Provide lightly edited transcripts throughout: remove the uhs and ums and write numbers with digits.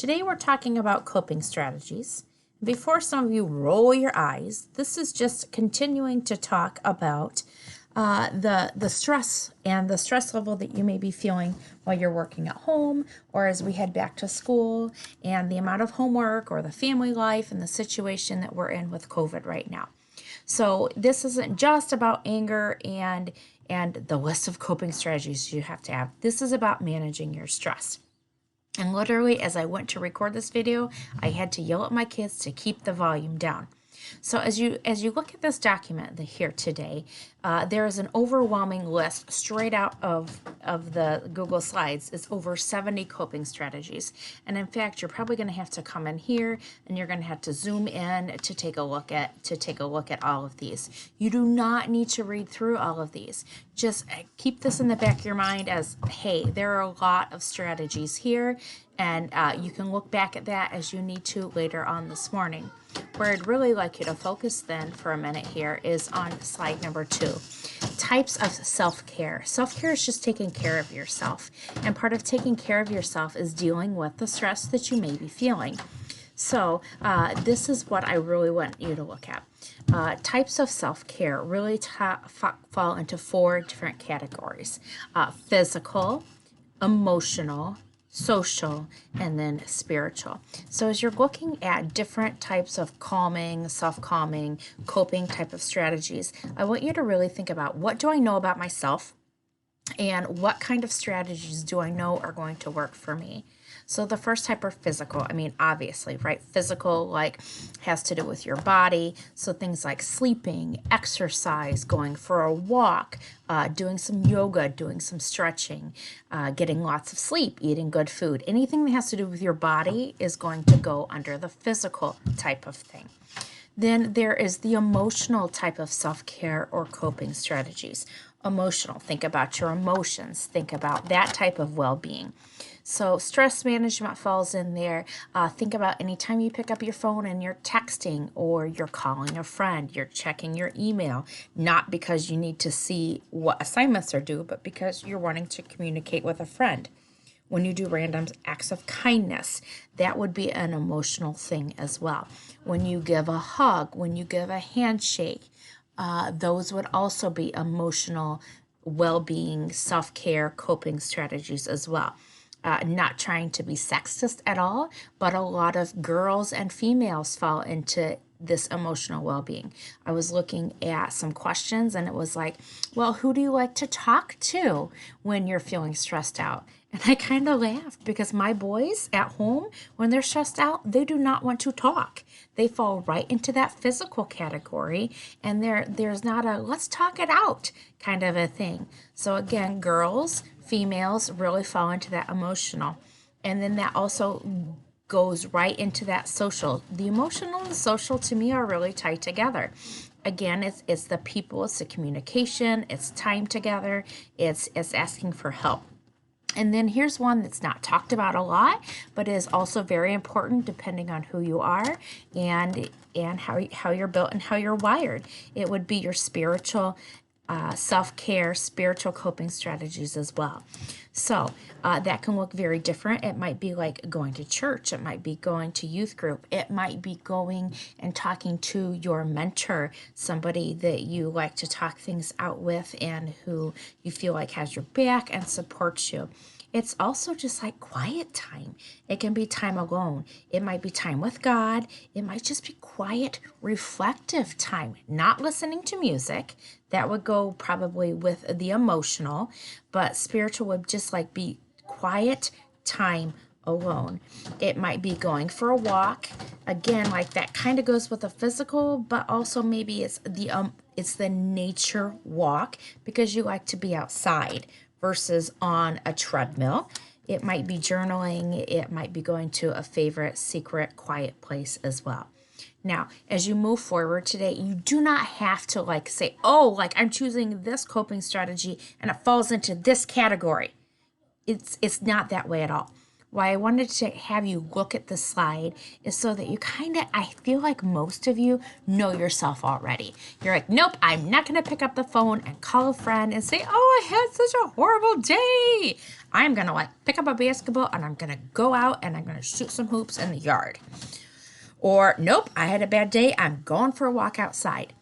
Today we're talking about coping strategies. Before some of you roll your eyes, this is just continuing to talk about the stress and the stress level that you may be feeling while you're working at home or as we head back to school, and the amount of homework or the family life and the situation that we're in with COVID right now. So this isn't just about anger and the list of coping strategies you have to have. This is about managing your stress. And literally, as I went to record this video, I had to yell at my kids to keep the volume down. So as you look at this document here today, there is an overwhelming list straight out of the Google Slides. It's over 70 coping strategies. And in fact, you're probably going to have to come in here and you're going to have to zoom in to take a look at all of these. You do not need to read through all of these. Just keep this in the back of your mind as, hey, there are a lot of strategies here, and you can look back at that as you need to later on this morning. Where I'd really like you to focus then for a minute here is on slide number 2, types of self-care. Self-care is just taking care of yourself, and part of taking care of yourself is dealing with the stress that you may be feeling. So this is what I really want you to look at. Types of self-care really fall into 4 different categories: physical, emotional, social, and then spiritual. So as you're looking at different types of calming, self-calming, coping type of strategies, I want you to really think about, what do I know about myself and what kind of strategies do I know are going to work for me? So the first type are physical. I mean, obviously, right? Physical, has to do with your body. So things like sleeping, exercise, going for a walk, doing some yoga, doing some stretching, getting lots of sleep, eating good food. Anything that has to do with your body is going to go under the physical type of thing. Then there is the emotional type of self-care or coping strategies. Emotional, think about your emotions. Think about that type of well-being. So stress management falls in there. Think about anytime you pick up your phone and you're texting or you're calling a friend, you're checking your email, not because you need to see what assignments are due, but because you're wanting to communicate with a friend. When you do random acts of kindness, that would be an emotional thing as well. When you give a hug, when you give a handshake, those would also be emotional well-being, self-care, coping strategies as well. Not trying to be sexist at all, but a lot of girls and females fall into this emotional well-being. I was looking at some questions and it was like, well, who do you like to talk to when you're feeling stressed out? And I kind of laughed because my boys at home, when they're stressed out, they do not want to talk. They fall right into that physical category, and there's not a let's talk it out kind of a thing. So again, girls, females really fall into that emotional. And then that also goes right into that social. The emotional and the social to me are really tied together. Again, it's the people, it's the communication, it's time together, it's asking for help. And then here's one that's not talked about a lot, but is also very important depending on who you are and how you're built and how you're wired. It would be your spiritual self-care, spiritual coping strategies as well. So that can look very different. It might be like going to church. It might be going to youth group. It might be going and talking to your mentor, somebody that you like to talk things out with and who you feel like has your back and supports you. It's also just like quiet time. It can be time alone. It might be time with God. It might just be quiet, reflective time, not listening to music. That would go probably with the emotional, but spiritual would just like be quiet time alone. It might be going for a walk. Again, like that kind of goes with the physical, but also maybe it's the nature walk because you like to be outside versus on a treadmill. It might be journaling. It might be going to a favorite secret quiet place as well. Now, as you move forward today, you do not have to say, oh, I'm choosing this coping strategy and it falls into this category. It's not that way at all. why I wanted to have you look at the slide is so that you I feel like most of you know yourself already. You're like, nope, I'm not going to pick up the phone and call a friend and say, oh, I had such a horrible day. I'm going to pick up a basketball and I'm going to go out and I'm going to shoot some hoops in the yard. Or, nope, I had a bad day. I'm going for a walk outside.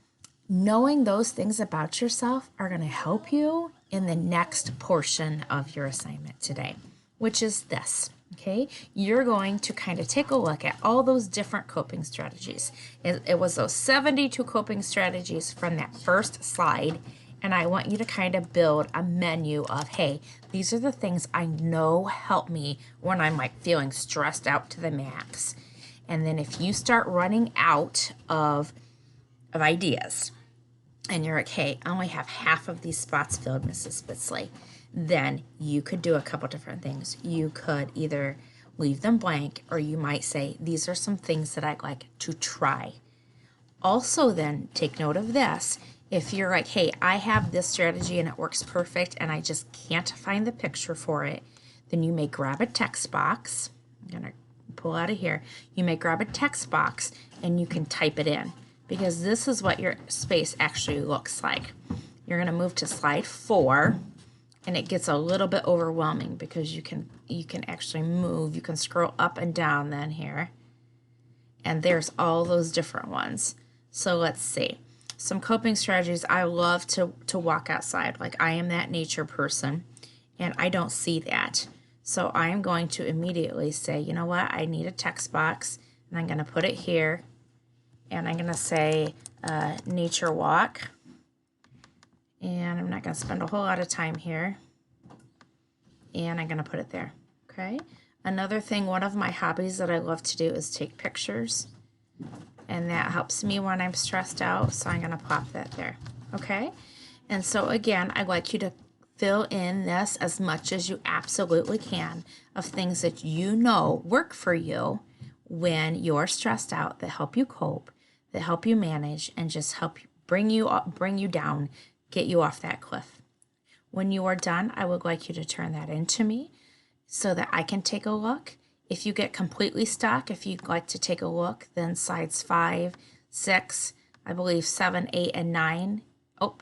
Knowing those things about yourself are going to help you in the next portion of your assignment today, which is this. Okay, you're going to kind of take a look at all those different coping strategies. It was those 72 coping strategies from that first slide, and I want you to kind of build a menu of, hey, these are the things I know help me when I'm feeling stressed out to the max. And then if you start running out of ideas, and you're like, hey, I only have half of these spots filled, Mrs. Spitzley, then you could do a couple different things. You could either leave them blank, or you might say, these are some things that I'd like to try. Also then, take note of this. If you're like, hey, I have this strategy and it works perfect and I just can't find the picture for it, then you may grab a text box. I'm going to pull out of here. You may grab a text box and you can type it in, because this is what your space actually looks like. You're going to move to slide 4, and it gets a little bit overwhelming because you can actually move. You can scroll up and down then here, and there's all those different ones. So let's see. Some coping strategies. I love to walk outside. I am that nature person, and I don't see that. So I am going to immediately say, you know what? I need a text box, and I'm going to put it here. And I'm going to say nature walk. And I'm not going to spend a whole lot of time here. And I'm going to put it there. Okay. Another thing, one of my hobbies that I love to do is take pictures. And that helps me when I'm stressed out. So I'm going to pop that there. Okay. And so again, I'd like you to fill in this as much as you absolutely can of things that you know work for you when you're stressed out, that help you cope, that help you manage, and just help bring you up, bring you down, get you off that cliff. When you are done, I would like you to turn that into me so that I can take a look. If you get completely stuck, if you'd like to take a look, then slides 5, 6, I believe 7, 8, and 9,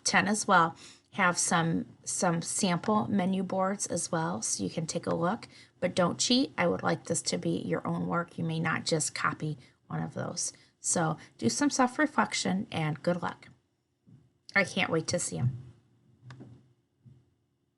10 as well, have some sample menu boards as well, so you can take a look. But don't cheat. I would like this to be your own work. You may not just copy one of those. So do some self-reflection and good luck. I can't wait to see them.